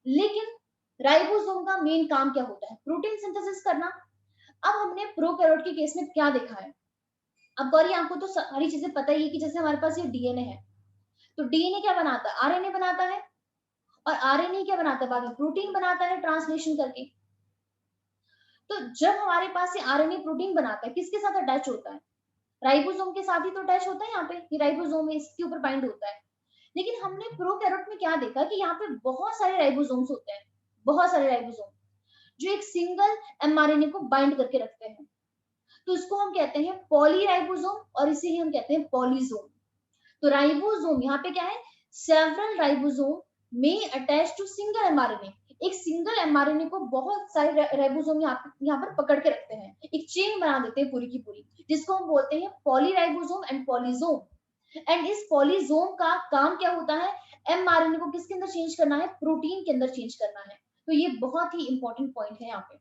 लेकिन राइबोसोम का मेन काम क्या होता है, प्रोटीन सिंथेसिस करना। अब हमने प्रोकैरियोट के केस में क्या देखा है, अब गौरी आपको तो सारी चीजें पता ही है कि जैसे हमारे पास ये डीएनए है, तो डीएनए क्या बनाता है, आरएनए बनाता है, और आरएनए क्या बनाता है, बाद में प्रोटीन बनाता है ट्रांसलेशन करके। तो जब हमारे पास ये आरएनए प्रोटीन बनाता है, किसके साथ अटैच होता है, राइबोसोम के साथ ही तो अटैच होता है। यहाँ पे ये राइबोसोम है, इसके ऊपर बाइंड होता है। लेकिन हमने प्रोकैरियोट में क्या देखा कि यहाँ पे बहुत सारे राइबोसोम्स होते हैं, बहुत सारे राइबोसोम जो एक सिंगल एमआरएनए को बाइंड करके रखते हैं। तो इसको हम कहते हैं पॉलीराइबोसोम, और इसे ही हम कहते हैं पॉलीजोम। तो राइबोसोम यहाँ पे क्या है, सेवरल राइबोसोम में अटैच टू सिंगल एमआरएनए। एक सिंगल एमआरएनए को बहुत सारे राइबोसोम यहाँ पर पकड़ के रखते हैं, एक चेन बना देते हैं पूरी की पूरी, जिसको हम बोलते हैं पॉलीराइबोसोम एंड पॉलीजोम। एंड इस पॉलीजोम का काम क्या होता है, एमआरएनए को किसके अंदर चेंज करना है, प्रोटीन के अंदर चेंज करना है। तो ये बहुत ही इंपॉर्टेंट पॉइंट है यहाँ पे।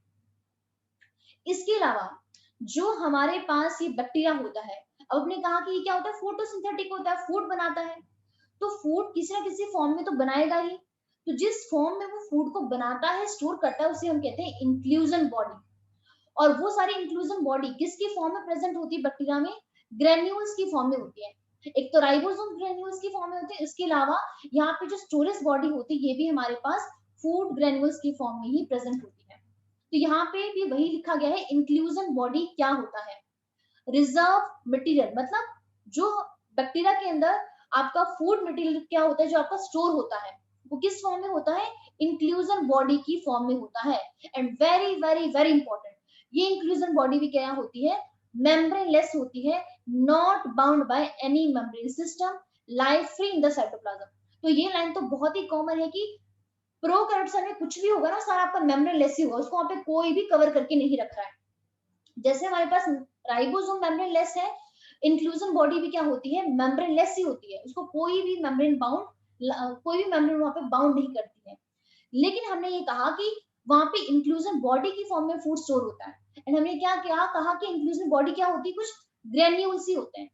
इसके अलावा जो हमारे पास ये बैक्टीरिया होता है, अब आपने कहा कि ये क्या होता है, फोटोसिंथेटिक होता है, फूड बनाता है। तो फूड किसी ना किसी फॉर्म में तो बनाएगा ही। तो जिस फॉर्म में वो फूड को बनाता है, स्टोर करता है, उसे हम कहते हैं इंक्लूजन बॉडी। और वो सारी इंक्लूजन बॉडी किसकी फॉर्म में प्रेजेंट होती है बैक्टीरिया में, ग्रेन्यूल्स की फॉर्म में होती है। एक तो राइबोसोम ग्रेन्यूल्स की फॉर्म में होते हैं, इसके अलावा यहाँ पे जो स्टोरेज बॉडी होती है, ये भी हमारे पास फूड ग्रेन्यूल्स की फॉर्म में ही प्रेजेंट होती है। तो यहाँ पे भी वही लिखा गया है, इंक्लूजन बॉडी क्या होता है, रिजर्व मटेरियल, मतलब जो बैक्टीरिया के अंदर आपका फूड मटेरियल क्या होता है, जो आपका स्टोर होता है, वो किस फॉर्म में होता है, इंक्लूजन बॉडी की फॉर्म में होता है। And very very very important, ये इंक्लूजन बॉडी भी क्या होती है, मेम्ब्रेनलेस होती है, not bound by any membrane system, life free in the cytoplasm. तो ये लाइन तो बहुत ही कॉमन है कि प्रोकैरियोट्स में कुछ भी होगा ना, सारा आपका मेम्ब्रेनलेस ही होगा, उसको वहां पे कोई भी कवर करके नहीं रख रहा है। जैसे हमारे पास राइबोसोम मेम्ब्रेनलेस है, इंक्लूजन बॉडी भी क्या होती है, मेम्ब्रेनलेस ही होती है, उसको कोई भी मेम्ब्रेन बाउंड, कोई भी मेम्ब्रेन वहां पे बाउंड नहीं करती है। लेकिन हमने ये कहा कि वहां पे इंक्लूजन बॉडी की फॉर्म में फूड स्टोर होता है। एंड हमने क्या क्या कहा कि इंक्लूजन बॉडी क्या होती है, कुछ ग्रेन्यूल्स ही होते हैं।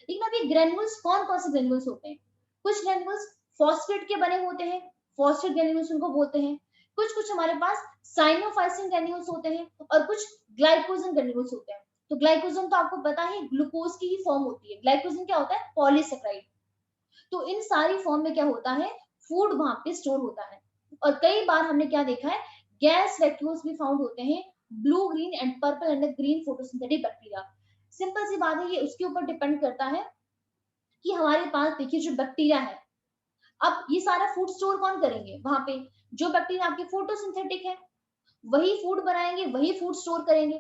लेकिन अभी ग्रेन्यूल्स कौन से ग्रेन्यूल्स होते हैं, कुछ ग्रेन्यूल्स फॉस्फेट के बने होते हैं, फॉस्फेट ग्रेन्यूल्स उनको बोलते हैं। कुछ कुछ हमारे पास साइनोफाइसिन ग्रेन्यूल्स होते हैं, और कुछ ग्लाइकोजन ग्रेन्यूल्स होते हैं। तो ग्लाइकोजन तो आपको पता है ग्लूकोज की ही फॉर्म होती है, ग्लाइकोजन क्या होता है, पॉलीसेकेराइड। तो इन सारी फॉर्म में क्या होता है, फूड वहां पे स्टोर होता है। और कई बार हमने क्या देखा है, गैस वैक्यूल्स भी फाउंड होते हैं, blue green and purple and green photosynthetic bacteria. Simple सी बात है, ये उसके ऊपर डिपेंड करता है कि हमारे पास देखिए जो बैक्टीरिया है, अब ये सारा फूड स्टोर कौन करेंगे वहां पे, जो बैक्टीरिया आपके फोटोसिंथेटिक है वही फूड बनाएंगे, वही फूड स्टोर करेंगे।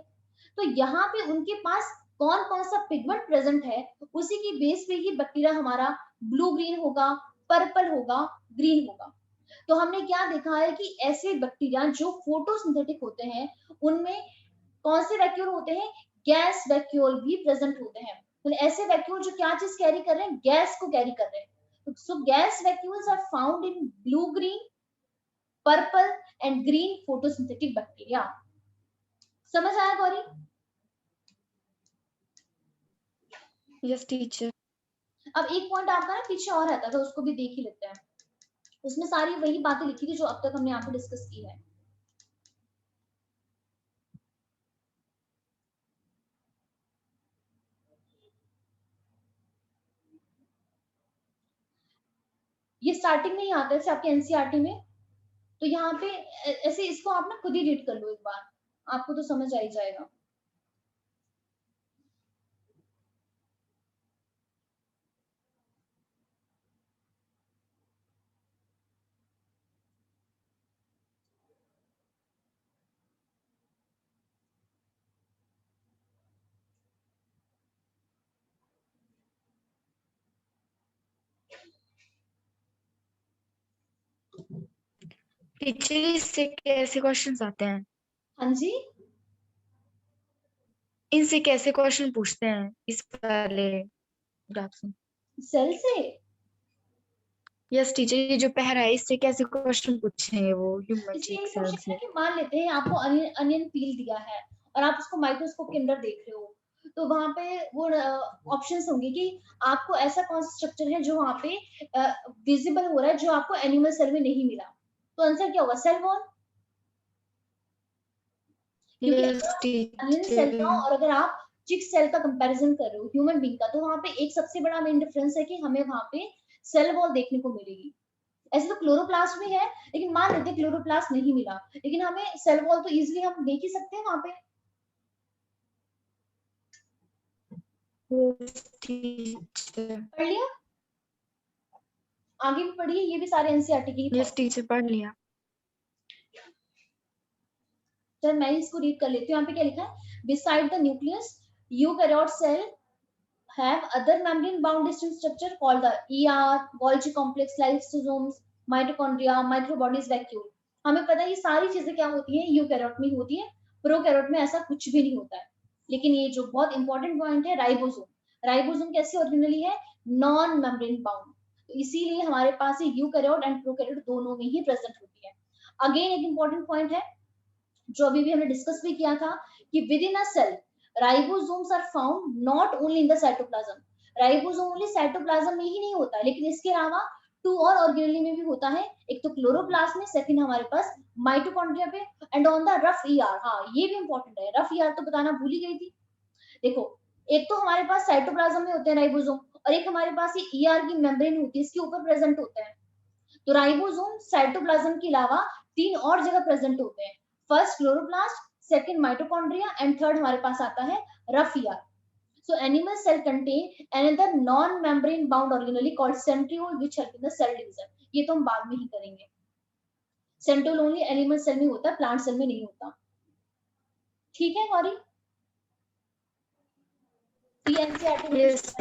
तो यहाँ पे उनके पास कौन कौन सा पिगमेंट प्रेजेंट है, उसी की बेस पे ही बैक्टीरिया हमारा ब्लू ग्रीन होगा, पर्पल होगा, ग्रीन होगा। तो हमने क्या देखा है कि ऐसे बैक्टीरिया जो फोटोसिंथेटिक होते हैं उनमें कौन से वैक्यूल होते हैं, गैस वैक्यूल भी प्रेजेंट होते हैं। तो ऐसे वैक्यूल जो क्या चीज कैरी कर रहे हैं, गैस को कैरी कर रहे हैं। So gas vacuoles are found in blue green, purple and green photosynthetic bacteria. समझ आया गौरी? Yes teacher. अब एक पॉइंट आपका ना पीछे और रहता था, उसको भी देख ही लेते हैं। उसमें सारी वही बातें लिखी थी जो अब तक हमने यहाँ पे डिस्कस की है। ये स्टार्टिंग में ही आता है आपके एनसीईआरटी में। तो यहाँ पे ऐसे इसको आप ना खुद ही रीड कर लो एक बार, आपको तो समझ आ ही जाएगा। टीचर इससे कैसे क्वेश्चंस आते हैं? हाँ जी, इनसे कैसे क्वेश्चन पूछते हैं इस वाले ग्राफ से? सेल से। यस टीचर, ये जो पहरा है इससे कैसे क्वेश्चन पूछेंगे वो ह्यूमन इसमें चीक यही सेल क्वेश्चन है से? कि मान लेते हैं आपको अनियन पील दिया है और आप उसको माइक्रोस्कोप के अंदर देख रहे हो, तो वहां पे वो ऑप्शंस होंगे कि आपको ऐसा कौन सा स्ट्रक्चर है जो वहां पे विजिबल हो रहा है, जो आपको एनिमल सेल में नहीं मिला। तो आंसर क्या होगा, सेल वॉल। क्योंकि यस अगर अनियन सेल का टीचर। और अगर आप चिक सेल का कंपैरिजन कर रहे हो ह्यूमन बीइंग का, तो वहां पे एक सबसे बड़ा मेन डिफरेंस है कि हमें वहां पे सेल वॉल देखने को मिलेगी। ऐसे तो क्लोरोप्लास्ट भी है, लेकिन मान लेते क्लोरोप्लास्ट नहीं मिला, लेकिन हमें सेल वॉल तो इजीली हम देख ही सकते हैं वहां पे। Yes teacher. पढ़ लिया? आगे भी पढ़िए, ये भी सारे एनसीईआरटी के ही यस थॉट। टीचर, पढ़ लिया। चल मैं इसको रीड कर लेती हूँ। यहाँ पे क्या लिखा है, beside the nucleus eukaryote cell have other membrane bound distinct structure called the ER, Golgi complex, lysosomes, mitochondria, microbodies, vacuole। हमें पता है ये सारी चीजें क्या होती है, यूकैरियोट में होती है, प्रोकैरियोट में ऐसा कुछ भी नहीं होता है। लेकिन ये जो बहुत इंपॉर्टेंट पॉइंट है, राइबोसोम। राइबोसोम कैसे ओरिजिनली है, नॉन मेम्ब्रेन बाउंड, तो इसीलिए हमारे पास यूकैरियोट एंड प्रोकैरियोट दोनों में ही प्रेजेंट होती है। अगेन एक इंपॉर्टेंट पॉइंट है जो अभी भी हमने डिस्कस भी किया था कि within a cell ribosomes are found not only in the cytoplasm. Ribosome only cytoplasm में ही नहीं होता है, लेकिन इसके अलावा टू और ऑर्गेनेली में भी होता है। एक तो क्लोरोप्लास्ट में, सेकंड हमारे पास माइटोकॉन्ड्रिया पे, and on the rough ER. हाँ ये भी इंपॉर्टेंट है, रफ ईआर तो बताना भूल ही गई थी। देखो, एक तो हमारे पास साइटोप्लाज्म में होते हैं राइबोसोम, और एक हमारे पास ये ईआर की मेम्ब्रेन होती है, इसके ऊपर प्रेजेंट होते हैं। तो राइबोसोम साइटोप्लाज्म के अलावा तीन और जगह प्रेजेंट होते हैं, first chloroplast, second mitochondria and third हमारे पास आता है rough ER. So animal cell contain another non-membrane bound organelle called centriole which help in the cell division। ये तो हम बाद में ही करेंगे। सेंट्रियोल ओनली एनिमल सेल में होता है, प्लांट सेल में नहीं होता। ठीक है गौरी? एनसीईआरटी में यस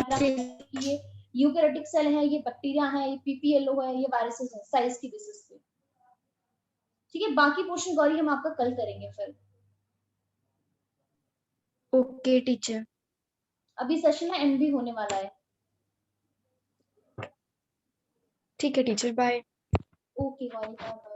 ये यूकैरियोटिक सेल है, ये बैक्टीरिया है, ये पीपीएलओ है, ये वायरसेस है, साइज की बेसिस पे। ठीक है, बाकी पोर्शन गौरी हम आपका कल करेंगे फिर। Okay teacher. अभी सेशन है एंड भी होने वाला है। ठीक है teacher, bye. Okay Gauri, bye.